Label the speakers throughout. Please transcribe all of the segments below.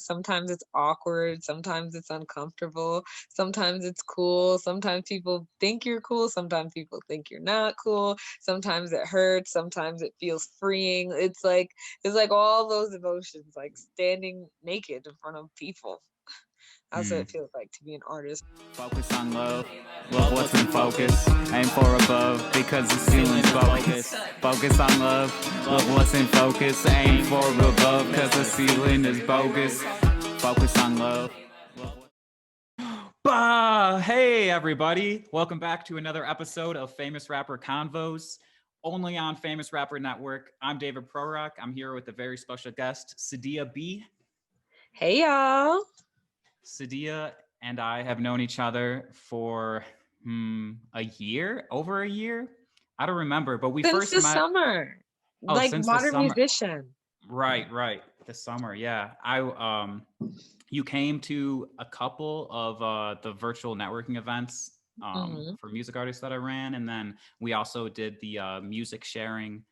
Speaker 1: Sometimes it's awkward, sometimes it's uncomfortable, sometimes it's cool, sometimes people think you're cool, sometimes people think you're not cool, sometimes it hurts, sometimes it feels freeing. It's like all those emotions, like standing naked in front of people. That's what
Speaker 2: Hmm.
Speaker 1: it feels like to be an artist.
Speaker 2: Focus on love. Love what's in focus. Aim for above because the ceiling's bogus. Focus on love. Love what's in focus. Aim for above because the ceiling is bogus. Focus on love. Bah! Hey, everybody. Welcome back to another episode of Famous Rapper Convos, only on Famous Rapper Network. I'm David Prorock. I'm here with a very special guest, Sedia B.
Speaker 1: Hey y'all.
Speaker 2: Sadia and I have known each other for a year, over a year. I don't remember, but we
Speaker 1: Since
Speaker 2: first
Speaker 1: the
Speaker 2: met.
Speaker 1: summer.
Speaker 2: Oh,
Speaker 1: Like
Speaker 2: since the
Speaker 1: modern
Speaker 2: summer.
Speaker 1: musician.
Speaker 2: Right. The summer, yeah. You came to a couple of the virtual networking events
Speaker 1: Mm-hmm.
Speaker 2: for music artists that I ran, and then we also did the music sharing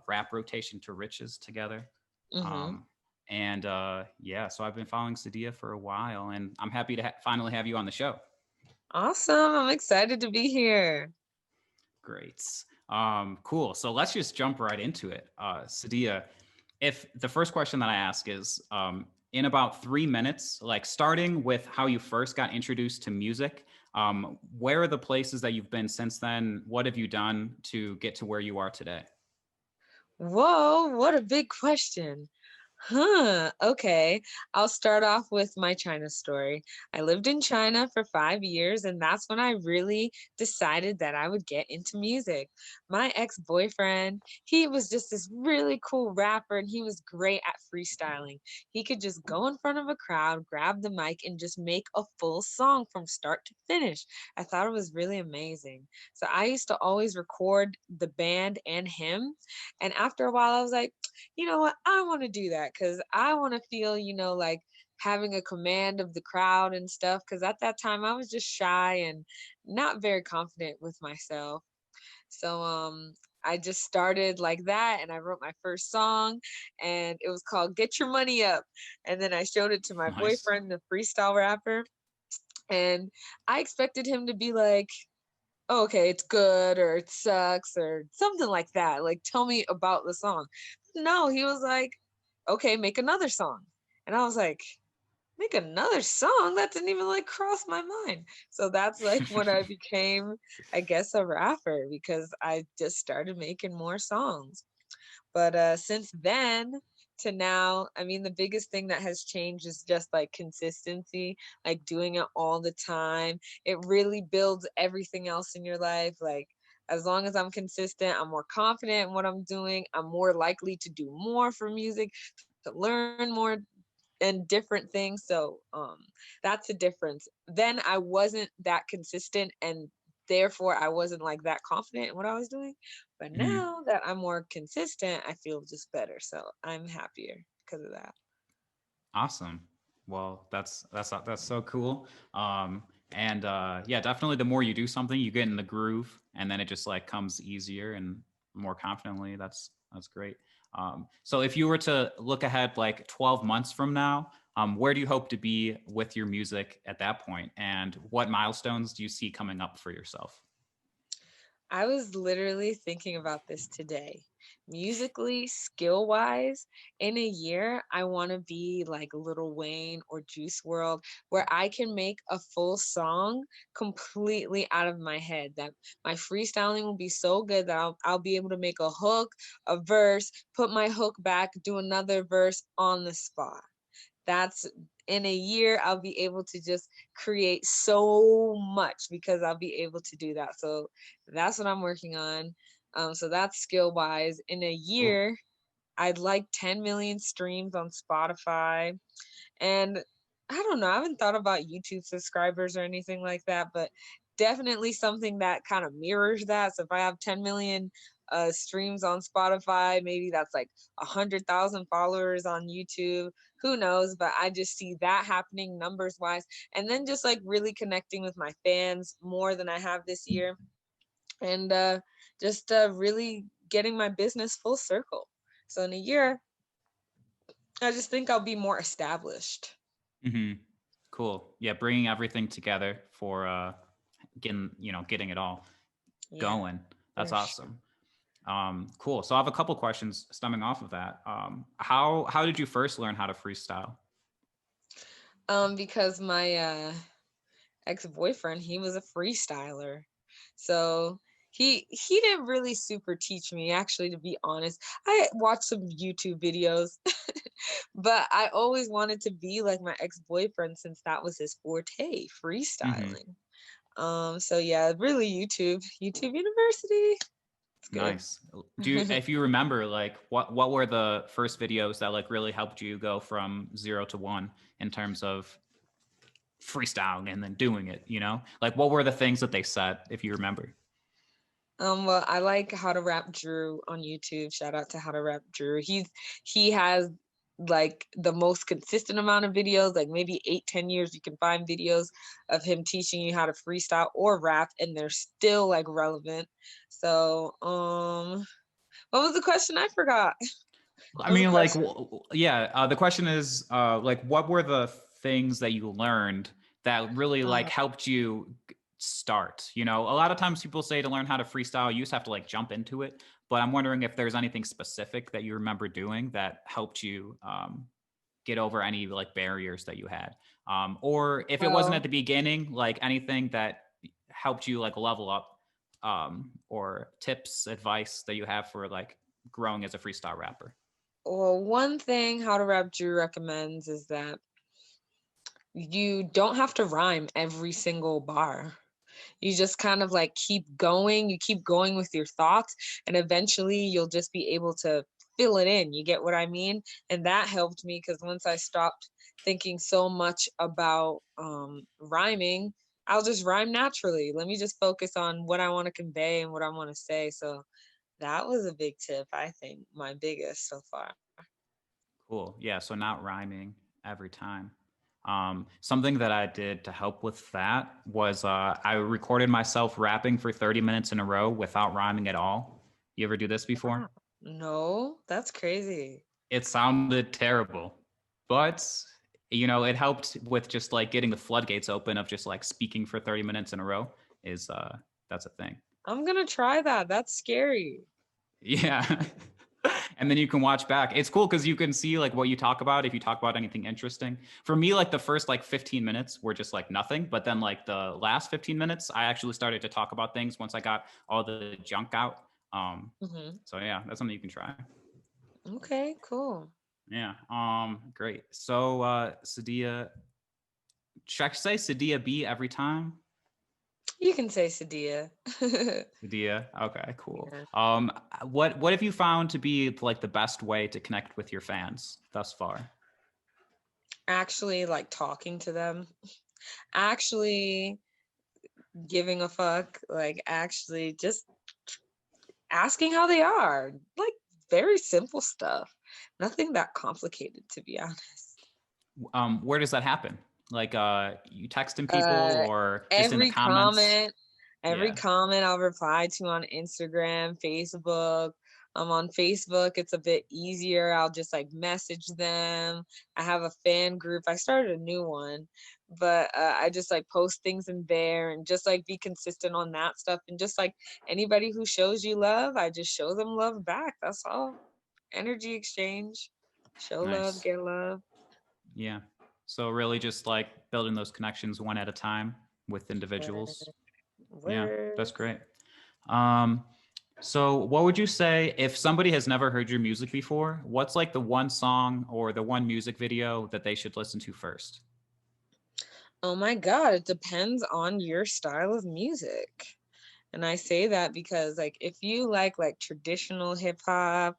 Speaker 2: rap rotation to riches together.
Speaker 1: Mm-hmm.
Speaker 2: Um, and yeah, so I've been following Sadia for a while, and I'm happy to finally have you on the show.
Speaker 1: Awesome. I'm excited to be here.
Speaker 2: Great. Cool. So let's just jump right into it. Sadia, if the first question that I ask is in about 3 minutes, like starting with how you first got introduced to music, where are the places that you've been since then? What have you done to get to where you are today?
Speaker 1: Whoa, what a big question. Okay. I'll start off with my China story. I lived in China for 5 years, and that's when I really decided that I would get into music. My ex-boyfriend, he was just this really cool rapper, and he was great at freestyling. He could just go in front of a crowd, grab the mic, and just make a full song from start to finish. I thought it was really amazing. So I used to always record the band and him. And after a while, I was like, you know what? I want to do that because I want to feel, like having a command of the crowd and stuff. Because at that time, I was just shy and not very confident with myself. So, I just started like that and I wrote my first song and it was called Get Your Money Up. And then I showed it to my
Speaker 2: Nice.
Speaker 1: boyfriend, the freestyle rapper, and I expected him to be like, oh, okay, it's good or it sucks or something like that. Like, tell me about the song. No, he was like, okay, make another song. And I was like, make another song? That didn't even like cross my mind. So that's like when I became, I guess, a rapper because I just started making more songs. But since then to now, I mean, the biggest thing that has changed is just like consistency, like doing it all the time. It really builds everything else in your life. Like, as long as I'm consistent, I'm more confident in what I'm doing. I'm more likely to do more for music, to learn more and different things. So that's a difference. Then I wasn't that consistent and therefore I wasn't like that confident in what I was doing. But
Speaker 2: Mhm.
Speaker 1: now that I'm more consistent, I feel just better. So I'm happier because of that.
Speaker 2: Awesome. Well, that's so cool. And yeah, definitely the more you do something, you get in the groove, and then it just like comes easier and more confidently. That's great. So if you were to look ahead like 12 months from now, where do you hope to be with your music at that point, and what milestones do you see coming up for yourself?
Speaker 1: I was literally thinking about this today. Musically, skill wise, in a year, I want to be like Lil Wayne or Juice World, where I can make a full song completely out of my head. That my freestyling will be so good that I'll be able to make a hook, a verse, put my hook back, do another verse on the spot. That's in a year I'll be able to just create so much because I'll be able to do that. So that's what I'm working on. So that's skill wise. In a
Speaker 2: Cool.
Speaker 1: year, I'd like 10 million streams on Spotify. And I don't know, I haven't thought about YouTube subscribers or anything like that, but definitely something that kind of mirrors that. So if I have 10 million streams on Spotify, maybe that's like 100,000 followers on YouTube. Who knows? But I just see that happening numbers wise. And then just like really connecting with my fans more than I have this year. And just really getting my business full circle. So in a year, I just think I'll be more established.
Speaker 2: Hmm. Cool. Yeah, bringing everything together for getting it all
Speaker 1: Yeah,
Speaker 2: going. That's
Speaker 1: for sure.
Speaker 2: awesome. Cool. So I have a couple questions stemming off of that. How did you first learn how to freestyle?
Speaker 1: Because my ex-boyfriend, he was a freestyler. So he didn't really super teach me, actually, to be honest. I watched some YouTube videos, but I always wanted to be like my ex-boyfriend since that was his forte,
Speaker 2: Hmm.
Speaker 1: freestyling. So yeah, really YouTube University. It's good.
Speaker 2: Nice. If you remember, like what were the first videos that like really helped you go from 0 to 1 in terms of freestyling and then doing it, like what were the things that they said, if you remember?
Speaker 1: Well, I like How to Rap Drew on YouTube. Shout out to How to Rap Drew. He has like the most consistent amount of videos, like maybe 8, 10 years. You can find videos of him teaching you how to freestyle or rap, and they're still like relevant. So, what was the question? I forgot.
Speaker 2: I
Speaker 1: What was the
Speaker 2: mean, like,
Speaker 1: question?
Speaker 2: yeah. The question is, like, what were the things that you learned that really like
Speaker 1: Uh,
Speaker 2: helped you start? A lot of times people say to learn how to freestyle, you just have to like jump into it. But I'm wondering if there's anything specific that you remember doing that helped you get over any like barriers that you had, or if it wasn't at
Speaker 1: well,
Speaker 2: the beginning, like anything that helped you like level up, or tips, advice that you have for like growing as a freestyle rapper.
Speaker 1: one thing How to Rap Drew recommends is that you don't have to rhyme every single bar. You just kind of like keep going. You keep going with your thoughts, and eventually you'll just be able to fill it in. You get what I mean? And that helped me because once I stopped thinking so much about rhyming, I'll just rhyme naturally. Let me just focus on what I want to convey and what I want to say. So that was a big tip, I think, my biggest so far.
Speaker 2: Cool. Yeah. So not rhyming every time. Something that I did to help with that was I recorded myself rapping for 30 minutes in a row without rhyming at all. You ever do this before?
Speaker 1: Wow. No, that's crazy.
Speaker 2: It sounded terrible, but it helped with just like getting the floodgates open of just like speaking for 30 minutes in a row is that's a thing.
Speaker 1: I'm gonna try that. That's scary.
Speaker 2: Yeah. And then you can watch back. It's cool because you can see like what you talk about if you talk about anything interesting. For me, like the first like 15 minutes were just like nothing, but then like the last 15 minutes, I actually started to talk about things once I got all the junk out. Um,
Speaker 1: Hmm.
Speaker 2: so yeah, that's something you can try.
Speaker 1: Okay, cool.
Speaker 2: Yeah. Great. So Sadia, should I say Sadia B every time?
Speaker 1: You can say Sadia.
Speaker 2: Sadia. Okay, cool.
Speaker 1: Yeah.
Speaker 2: What have you found to be like the best way to connect with your fans thus far?
Speaker 1: Actually, like talking to them, actually giving a fuck, like actually just asking how they are. Like very simple stuff. Nothing that complicated, to be honest.
Speaker 2: Where does that happen? Like you texting people
Speaker 1: Uh,
Speaker 2: or just in the
Speaker 1: every
Speaker 2: comments?
Speaker 1: comment, every
Speaker 2: Yeah.
Speaker 1: comment I'll reply to on Instagram, Facebook. On Facebook, it's a bit easier. I'll just like message them. I have a fan group. I started a new one, but I just like post things in there and just like be consistent on that stuff. And just like anybody who shows you love, I just show them love back. That's all. Energy exchange. Show love,
Speaker 2: Nice.
Speaker 1: get love.
Speaker 2: Yeah. So really just like building those connections one at a time with individuals.
Speaker 1: Word.
Speaker 2: Yeah, that's
Speaker 1: Word.
Speaker 2: great. Um, so what would you say if somebody has never heard your music before? What's like the one song or the one music video that they should listen to first?
Speaker 1: Oh my God, it depends on your style of music. And I say that because like if you like traditional hip hop,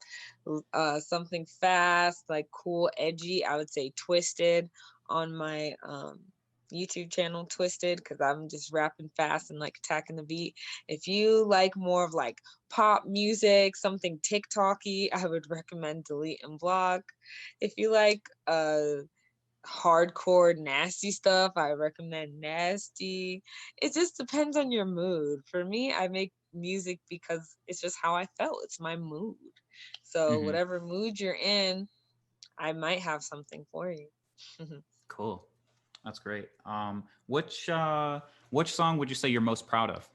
Speaker 1: something fast, like cool, edgy, I would say Twisted on my YouTube channel Twisted because I'm just rapping fast and like attacking the beat. If you like more of like pop music, something TikToky, I would recommend Delete and Block. If you like hardcore nasty stuff, I recommend Nasty. It just depends on your mood. For me, I make music because it's just how I felt. It's my mood. So
Speaker 2: Hmm.
Speaker 1: whatever mood you're in, I might have something for you.
Speaker 2: Cool. That's great. Which song would you say you're most proud of?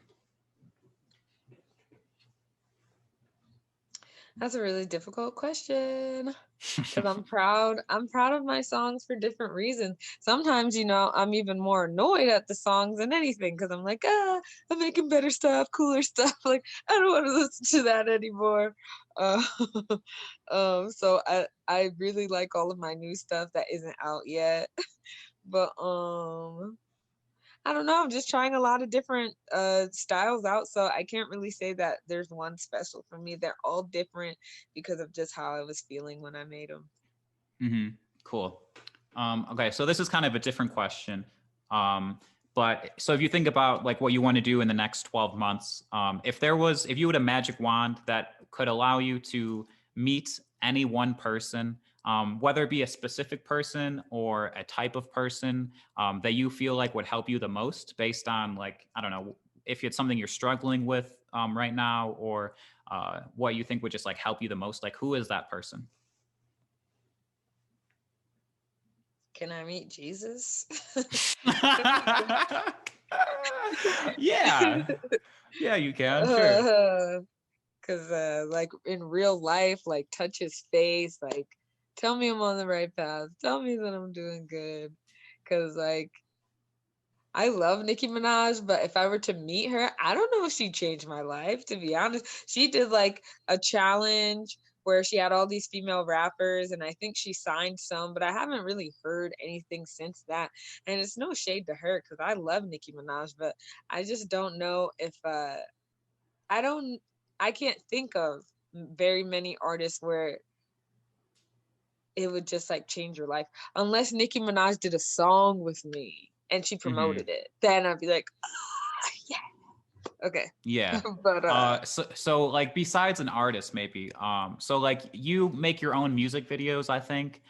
Speaker 1: That's a really difficult question. Because I'm proud. I'm proud of my songs for different reasons. Sometimes, I'm even more annoyed at the songs than anything because I'm like, I'm making better stuff, cooler stuff. Like, I don't want to listen to that anymore. Uh, so I really like all of my new stuff that isn't out yet. But I don't know. I'm just trying a lot of different styles out, so I can't really say that there's one special for me. They're all different because of just how I was feeling when I made them.
Speaker 2: Mm-hmm. Cool. Okay, so this is kind of a different question. But so if you think about like what you want to do in the next 12 months, if you had a magic wand that could allow you to meet any one person, whether it be a specific person or a type of person that you feel like would help you the most based on like, I don't know, if it's something you're struggling with right now or what you think would just like help you the most, like who is that person?
Speaker 1: Can I meet Jesus?
Speaker 2: Yeah. Yeah, you can. Sure.
Speaker 1: Because like in real life, like touch his face, like tell me I'm on the right path, tell me that I'm doing good. Because like I love Nicki Minaj, but if I were to meet her, I don't know if she'd change my life, to be honest. She did like a challenge where she had all these female rappers, and I think she signed some, but I haven't really heard anything since that. And it's no shade to her because I love Nicki Minaj, but I just don't know if I don't I can't think of very many artists where it would just like change your life unless Nicki Minaj did a song with me and she
Speaker 2: Mm-hmm.
Speaker 1: promoted it. Then I'd be like, oh, yeah, okay.
Speaker 2: Yeah.
Speaker 1: But
Speaker 2: So like besides an artist, maybe. So like you make your own music videos, I think.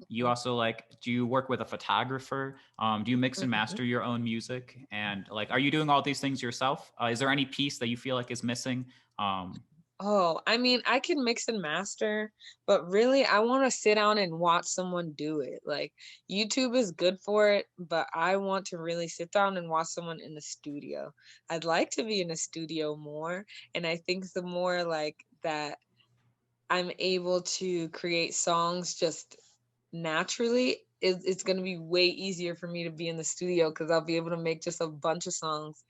Speaker 2: You also like, do you work with a photographer? Do you mix and
Speaker 1: mhm.
Speaker 2: master your own music? And like, are you doing all these things yourself? Is there any piece that you feel like is missing? Um,
Speaker 1: Oh, I mean, I can mix and master, but really, I want to sit down and watch someone do it. Like, YouTube is good for it, but I want to really sit down and watch someone in the studio. I'd like to be in a studio more, and I think the more like that I'm able to create songs just naturally, it's going to be way easier for me to be in the studio because I'll be able to make just a bunch of songs.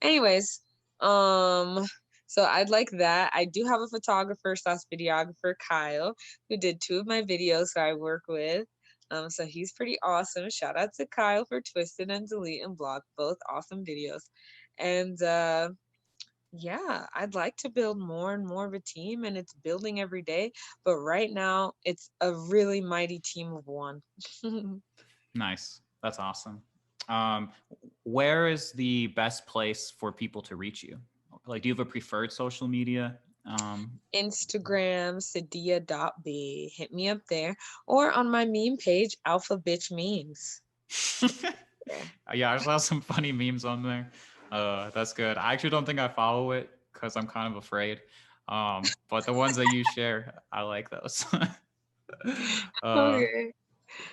Speaker 1: Anyways, um, so I'd like that. I do have a photographer slash videographer, Kyle, who did two of my videos that I work with. So he's pretty awesome. Shout out to Kyle for Twisted and Delete and Block, both awesome videos. And yeah, I'd like to build more and more of a team, and it's building every day. But right now, it's a really mighty team of one.
Speaker 2: nice. That's awesome. Um, where is the best place for people to reach you? Like, do you have a preferred social media? Um,
Speaker 1: Instagram, Sedia.B. Hit me up there. Or on my meme page, Alpha Bitch Memes. Yeah.
Speaker 2: yeah, I saw some funny memes on there. That's good. I actually don't think I follow it because I'm kind of afraid. But the ones that you share, I like those. uh,
Speaker 1: Okay.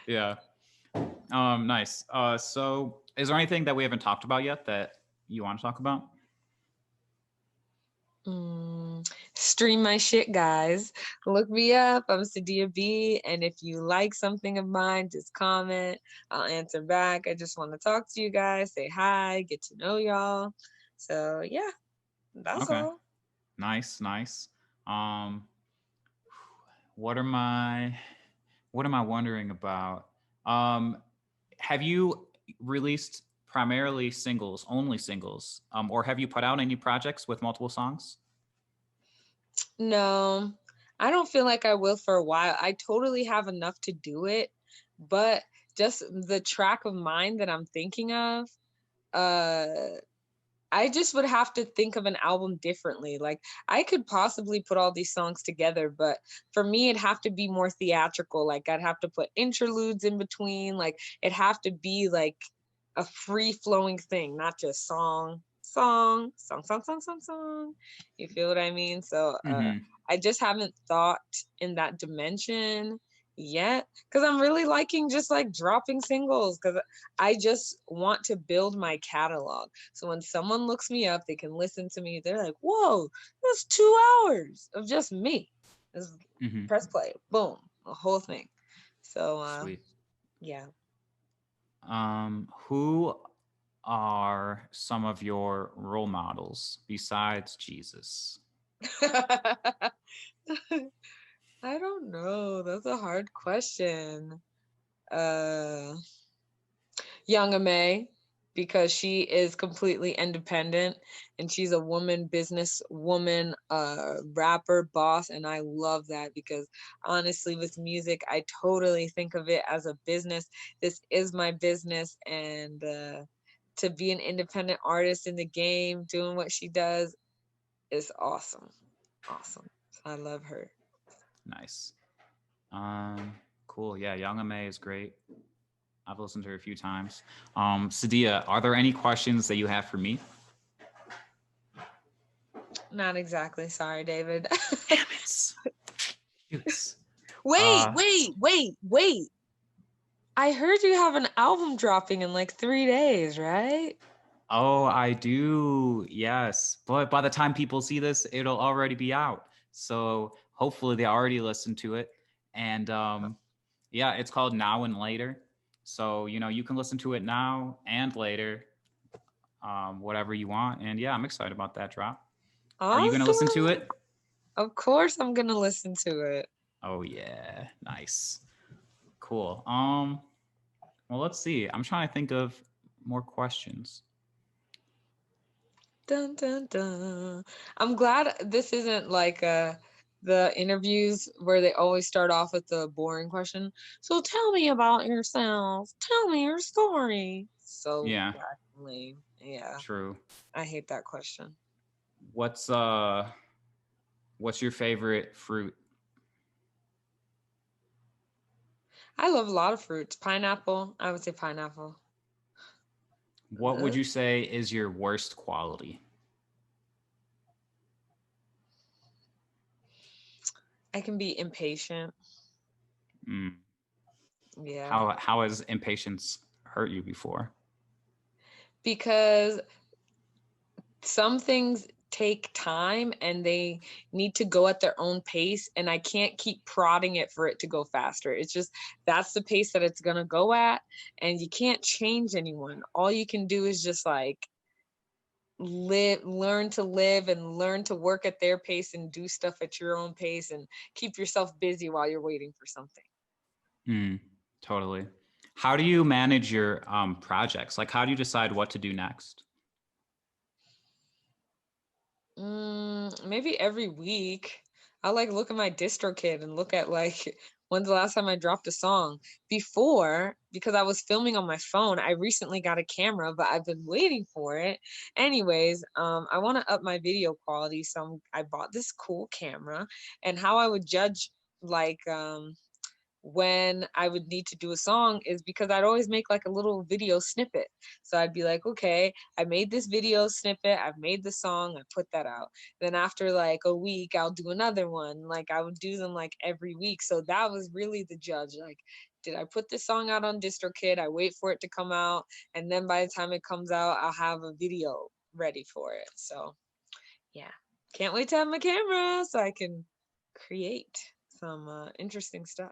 Speaker 2: yeah. Nice. So is there anything that we haven't talked about yet that you want to talk about?
Speaker 1: Stream my shit, guys. Look me up. I'm Sedia B. And if you like something of mine, just comment. I'll answer back. I just want to talk to you guys, say hi, get to know y'all. So, yeah, that's
Speaker 2: Okay.
Speaker 1: all.
Speaker 2: Nice, nice. Um, what am I what am I wondering about? Um, have you released primarily singles, only singles, or have you put out any projects with multiple songs?
Speaker 1: No, I don't feel like I will for a while. I totally have enough to do it, but just the track of mine that I'm thinking of, uh I just would have to think of an album differently. Like I could possibly put all these songs together, but for me it'd have to be more theatrical. Like I'd have to put interludes in between. Like it'd have to be like a free flowing thing, not just song. You feel what I mean? So
Speaker 2: Mm-hmm.
Speaker 1: I just haven't thought in that dimension yet, because I'm really liking just like dropping singles, because I just want to build my catalog. So when someone looks me up, they can listen to me. They're like, whoa, that's 2 hours of just me. Just
Speaker 2: Hmm.
Speaker 1: press play, boom, a whole thing. So
Speaker 2: Sweet.
Speaker 1: yeah.
Speaker 2: Who are some of your role models besides Jesus?
Speaker 1: I don't know. That's a hard question. Uh Young May, because she is completely independent and she's a woman business woman, rapper, boss, and I love that because honestly with music I totally think of it as a business. This is my business, and to be an independent artist in the game doing what she does is awesome. Awesome. I love her.
Speaker 2: Nice. Cool. Yeah, Young May is great. I've listened to her a few times. Sadia, are there any questions that you have for me?
Speaker 1: Not exactly. Sorry, David.
Speaker 2: Damn it. Shoots.
Speaker 1: Wait,
Speaker 2: Uh,
Speaker 1: wait, wait, wait. I heard you have an album dropping in like 3 days, right?
Speaker 2: oh, I do. Yes. But by the time people see this, it'll already be out. So hopefully they already listened to it. And yeah, it's called Now and Later. So, you can listen to it now and later, whatever you want. And yeah, I'm excited about that drop. Are you going to listen to
Speaker 1: Awesome.
Speaker 2: it?
Speaker 1: Of course I'm gonna listen to it.
Speaker 2: Oh yeah, nice. Cool. Well, let's see. I'm trying to think of more questions.
Speaker 1: Dun dun dun. I'm glad this isn't like the interviews where they always start off with the boring question. So tell me about yourself. Tell me your story. So
Speaker 2: Yeah,
Speaker 1: lame. Yeah.
Speaker 2: true.
Speaker 1: I hate that question.
Speaker 2: What's uh what's your favorite fruit?
Speaker 1: I love a lot of fruits. Pineapple. I would say pineapple.
Speaker 2: What would
Speaker 1: Uh,
Speaker 2: you say is your worst quality?
Speaker 1: I can be impatient.
Speaker 2: Mm.
Speaker 1: Yeah.
Speaker 2: How has impatience hurt you before?
Speaker 1: Because some things take time and they need to go at their own pace, and I can't keep prodding it for it to go faster. It's just that's the pace that it's going to go at, and you can't change anyone. All you can do is just like live and learn to work at their pace and do stuff at your own pace and keep yourself busy while you're waiting for something.
Speaker 2: Mm, totally. How do you manage your projects? Like, how do you decide what to do next?
Speaker 1: Maybe every week. I like look at my DistroKid and look at like when's the last time I dropped a song. Before, because I was filming on my phone, I recently got a camera, but I've been waiting for it. Anyways, I want to up my video quality, so I bought this cool camera. And how I would judge like when I would need to do a song is because I'd always make like a little video snippet. So I'd be like, okay, I made this video snippet, I've made the song, I put that out. Then after like a week, I'll do another one. Like I would do them like every week. So that was really the judge. Like, did I put this song out on DistroKid? I wait for it to come out. And then by the time it comes out, I'll have a video ready for it. So yeah, can't wait to have my camera so I can create some interesting stuff.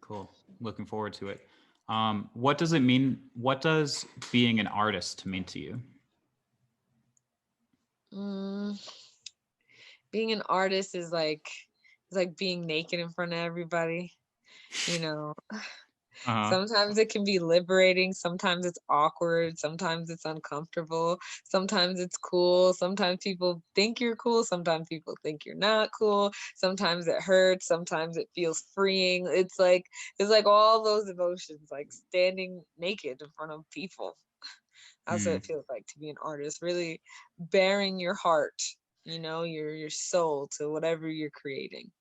Speaker 2: Cool. Looking forward to it. What does it mean? What does being an artist mean to you?
Speaker 1: Mm, being an artist is like it's like being naked in front of everybody. You know,
Speaker 2: Uh-huh.
Speaker 1: sometimes it can be liberating, sometimes it's awkward, sometimes it's uncomfortable, sometimes it's cool, sometimes people think you're cool, sometimes people think you're not cool, sometimes it hurts, sometimes it feels freeing. It's like all those emotions, like standing naked in front of people. That's what
Speaker 2: Mm,
Speaker 1: it feels like to be an artist, really bearing your heart, your soul to whatever you're creating.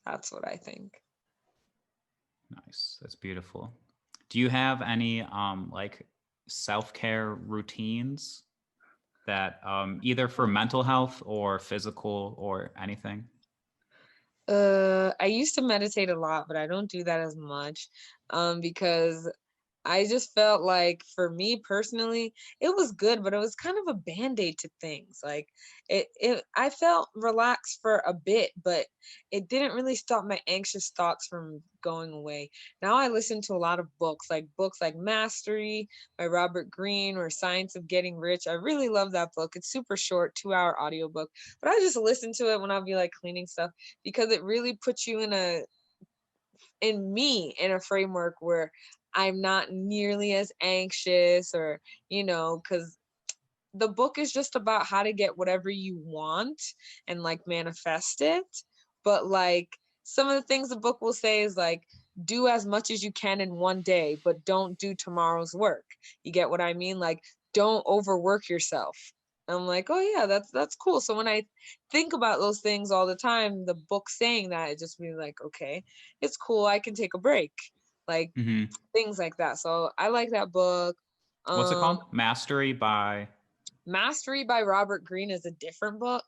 Speaker 1: That's what I think.
Speaker 2: nice. That's beautiful. Do you have any like self-care routines that either for mental health or physical or anything?
Speaker 1: I used to meditate a lot, but I don't do that as much, because I just felt like for me personally, it was good, but it was kind of a band-aid to things. Like I felt relaxed for a bit, but it didn't really stop my anxious thoughts from going away. Now I listen to a lot of books like Mastery by Robert Greene or Science of Getting Rich. I really love that book. It's super short, 2-hour audiobook, but I just listen to it when I'll be like cleaning stuff because it really puts you in a framework where I'm not nearly as anxious or, because the book is just about how to get whatever you want and like manifest it. But like some of the things the book will say is like, do as much as you can in one day, but don't do tomorrow's work. You get what I mean? Like, don't overwork yourself. I'm like, oh yeah, that's cool. So when I think about those things all the time, the book saying that, it just be like, okay, it's cool. I can take a break, like
Speaker 2: Mm-hmm.
Speaker 1: things like that. So I like that book.
Speaker 2: What's it
Speaker 1: Um,
Speaker 2: called? Mastery by.
Speaker 1: Mastery by Robert Greene is a different book,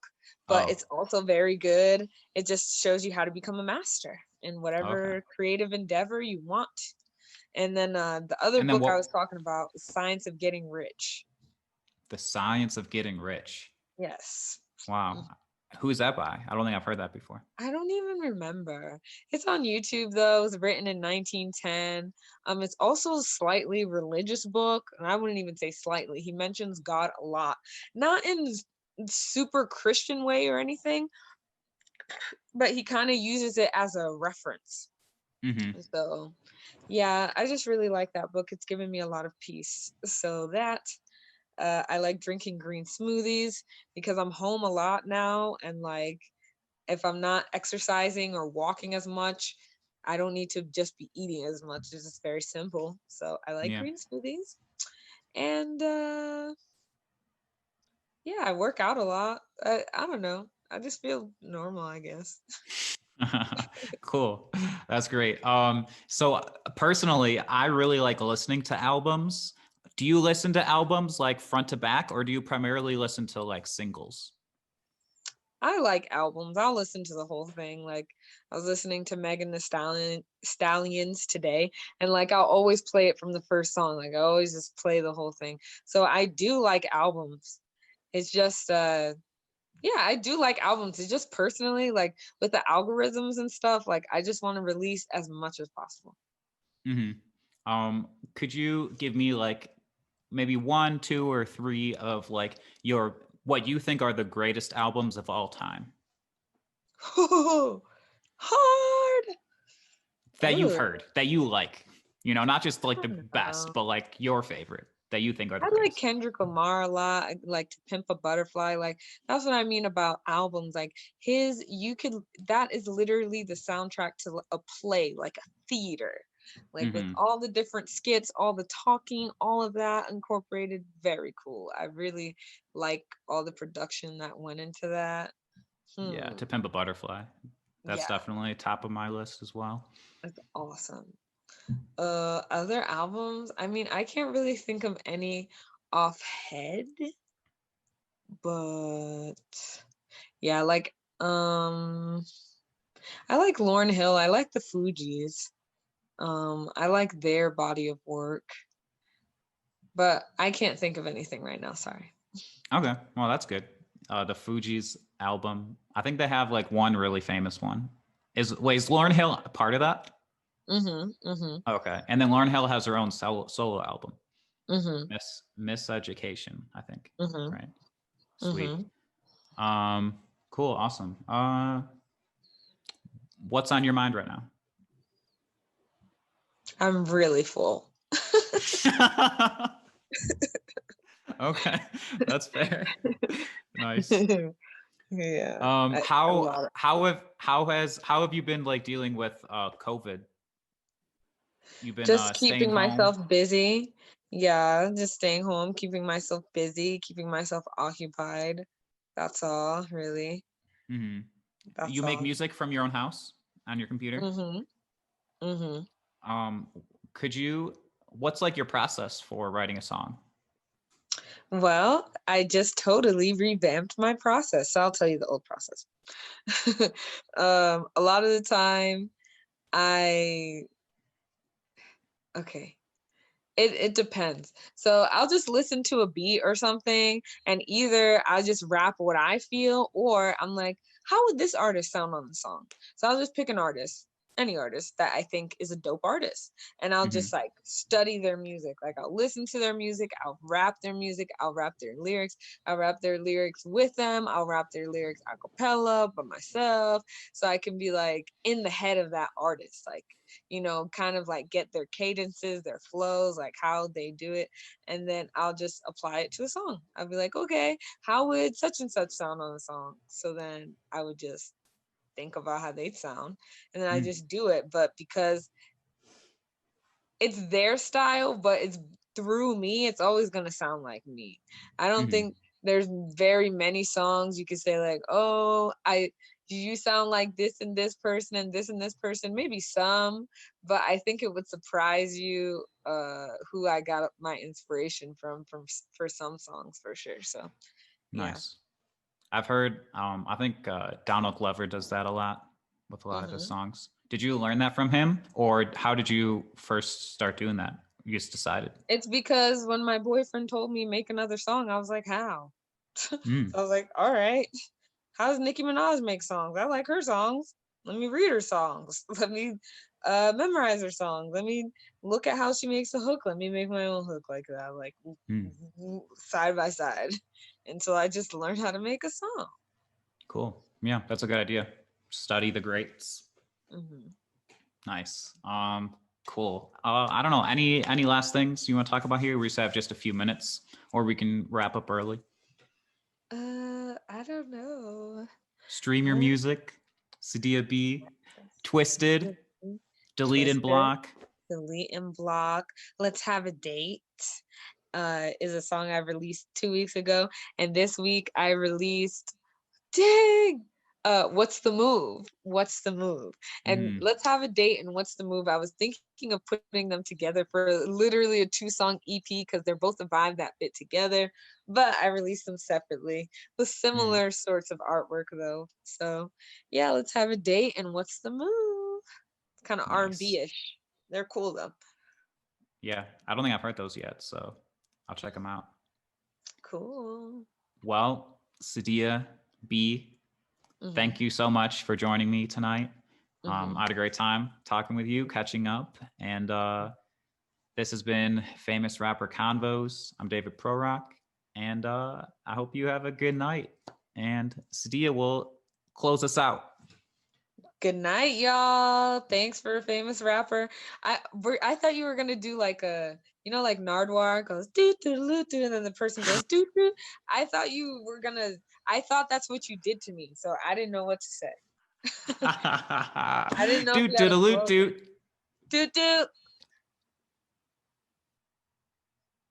Speaker 1: but
Speaker 2: Oh,
Speaker 1: it's also very good. It just shows you how to become a master in
Speaker 2: okay.
Speaker 1: whatever creative endeavor you want. And then the other
Speaker 2: And then
Speaker 1: book I
Speaker 2: what?
Speaker 1: was talking about is Science of Getting Rich.
Speaker 2: The Science of Getting Rich.
Speaker 1: Yes.
Speaker 2: Wow. Who is that by? I don't think I've heard that before.
Speaker 1: I don't even remember. It's on YouTube though. It was written in 1910. It's also a slightly religious book, and I wouldn't even say slightly. He mentions God a lot, not in super Christian way or anything, but he kind of uses it as a reference.
Speaker 2: Mm-hmm.
Speaker 1: So, yeah, I just really like that book. It's given me a lot of peace. So that I like drinking green smoothies because I'm home a lot now, and like if I'm not exercising or walking as much, I don't need to just be eating as much. It's just very simple. So I like
Speaker 2: Yeah.
Speaker 1: green smoothies. And yeah, I work out a lot. I don't know. I just feel normal, I guess.
Speaker 2: Cool. That's great. So personally, I really like listening to albums. Do you listen to albums like front to back, or do you primarily listen to like singles?
Speaker 1: I like albums. I'll listen to the whole thing. Like I was listening to Megan Stallions today, and like I'll always play it from the first song. Like I always just play the whole thing. So I do like albums. It's just yeah, I do like albums. It's just personally like with the algorithms and stuff, like I just want to release as much as possible.
Speaker 2: Mm-hmm. Could you give me like maybe one, two, or three of like your what you think are the greatest albums of all time
Speaker 1: Hard.
Speaker 2: that you've
Speaker 1: Ooh,
Speaker 2: heard that you like? You know, not just like
Speaker 1: I
Speaker 2: the
Speaker 1: don't
Speaker 2: best,
Speaker 1: know.
Speaker 2: but like your favorite that you think are the
Speaker 1: I like
Speaker 2: greatest.
Speaker 1: Kendrick Lamar a lot. I like To Pimp a Butterfly. Like that's what I mean about albums. Like you could that is literally the soundtrack to a play, like a theater. Like with
Speaker 2: Mm-hmm.
Speaker 1: all the different skits, all the talking, all of that incorporated. Very cool. I really like all the production that went into that.
Speaker 2: Yeah,
Speaker 1: Hmm.
Speaker 2: To Pimp a Butterfly. That's
Speaker 1: Yeah,
Speaker 2: definitely top of my list as well.
Speaker 1: that's awesome. Other albums, I mean, I can't really think of any off head, but yeah, like I like Lauryn Hill. I like the Fugees. I like their body of work, but I can't think of anything right now. Sorry.
Speaker 2: Okay, well that's good. The Fugees album. I think they have like one really famous one. Is Lauryn Hill a part of that?
Speaker 1: Mm-hmm. Mm-hmm.
Speaker 2: Okay, and then Lauryn Hill has her own solo album,
Speaker 1: Mm-hmm.
Speaker 2: Miseducation, I think.
Speaker 1: Mm-hmm.
Speaker 2: Right. Sweet.
Speaker 1: Mm-hmm.
Speaker 2: Um, cool, awesome. What's on your mind right now?
Speaker 1: I'm really full.
Speaker 2: Okay, that's fair. Nice.
Speaker 1: Yeah. A
Speaker 2: How
Speaker 1: lot.
Speaker 2: how have you been like dealing with COVID? You've been
Speaker 1: Just
Speaker 2: staying
Speaker 1: keeping
Speaker 2: home.
Speaker 1: myself busy. Yeah, just staying home, keeping myself busy, keeping myself occupied. That's all, really.
Speaker 2: Hmm.
Speaker 1: That's
Speaker 2: You make
Speaker 1: all.
Speaker 2: music from your own house on your computer.
Speaker 1: Mhm. Mhm.
Speaker 2: Um, could you? What's like your process for writing a song?
Speaker 1: Well, I just totally revamped my process. So I'll tell you the old process. A lot of the time, I okay. It depends. So I'll just listen to a beat or something, and either I just rap what I feel, or I'm like, how would this artist sound on the song? So I'll just pick an artist, any artist that I think is a dope artist, and I'll
Speaker 2: Hmm.
Speaker 1: just like study their music. Like I'll listen to their music, I'll rap their music, I'll rap their lyrics, I'll rap their lyrics with them, I'll rap their lyrics a cappella by myself, so I can be like in the head of that artist, like kind of like get their cadences, their flows, like how they do it. And then I'll just apply it to a song. I'll be like, okay, how would such and such sound on a song? So then I would just think about how they'd sound, and then I
Speaker 2: Mm.
Speaker 1: just do it. But because it's their style, but it's through me, it's always going to sound like me. I don't
Speaker 2: Hmm.
Speaker 1: think there's very many songs you could say like, oh, I do you sound like this and this person? Maybe some, but I think it would surprise you who I got my inspiration from for some songs for sure. So yeah.
Speaker 2: Nice. I've heard. I think Donald Glover does that a lot with a lot of his
Speaker 1: Hmm.
Speaker 2: songs. Did you learn that from him, or how did you first start doing that? You just decided.
Speaker 1: It's because when my boyfriend told me make another song, I was like, how? So
Speaker 2: Mm.
Speaker 1: I was like, all right. How does Nicki Minaj make songs? I like her songs. Let me read her songs. Let me memorize her songs. Let me look at how she makes a hook. Let me make my own hook like that, like
Speaker 2: Mm.
Speaker 1: side by side, until I just learned how to make a song.
Speaker 2: Cool. Yeah, that's a good idea. Study the greats.
Speaker 1: Hmm.
Speaker 2: Nice. Cool. I don't know. Any last things you want to talk about here? We just have just a few minutes, or we can wrap up early.
Speaker 1: I don't know.
Speaker 2: Stream your
Speaker 1: Uh,
Speaker 2: music. Sedia B. Twisted. Delete and
Speaker 1: Twister,
Speaker 2: block.
Speaker 1: delete and block. Let's have a date. Is a song I released 2 weeks ago, and this week I released dang. What's the move? What's the move? And
Speaker 2: Mm.
Speaker 1: let's have a date and what's the move? I was thinking of putting them together for literally a 2-song EP because they're both a vibe that fit together, but I released them separately with
Speaker 2: Mm.
Speaker 1: similar sorts of artwork though. So yeah, let's have a date and what's the move? It's kind of
Speaker 2: Nice.
Speaker 1: R&B-ish. They're cool though.
Speaker 2: Yeah, I don't think I've heard those yet, so I'll check them out.
Speaker 1: Cool.
Speaker 2: Well, Sadia B,
Speaker 1: Hmm.
Speaker 2: thank you so much for joining me tonight. I
Speaker 1: Hmm.
Speaker 2: had a great time talking with you, catching up, and this has been Famous Rapper Convos. I'm David Prorock, and I hope you have a good night. And Sadia will close us out.
Speaker 1: Good night, y'all. Thanks for a famous rapper. I thought you were gonna do like a like Nardwar goes doo doo doo doo, and then the person goes doo doo. I thought you were gonna. I thought that's what you did to me, so I didn't know what to say. I didn't know if
Speaker 2: Doot
Speaker 1: you had a
Speaker 2: doodaloot
Speaker 1: flow.
Speaker 2: doot.
Speaker 1: Doo doo.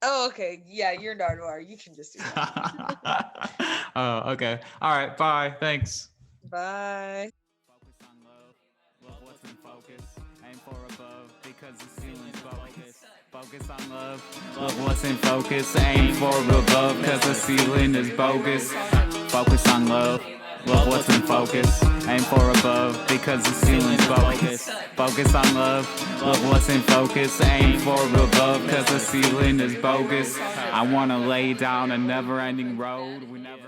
Speaker 1: Oh, okay. Yeah, you're Nardwar. You can just do that.
Speaker 2: Oh, okay. All right. Bye. Thanks.
Speaker 1: Bye.
Speaker 2: Focus on love. Love what's in focus. Aim for above because the ceiling's focus. Focus on love. Love what's in focus. Aim for above because the ceiling is bogus. Focus on love. Love what's in focus. Aim for above because the ceiling's bogus. Focus on love. Love what's in focus. Aim for above because the ceiling is bogus. I wanna lay down a never-ending road. We never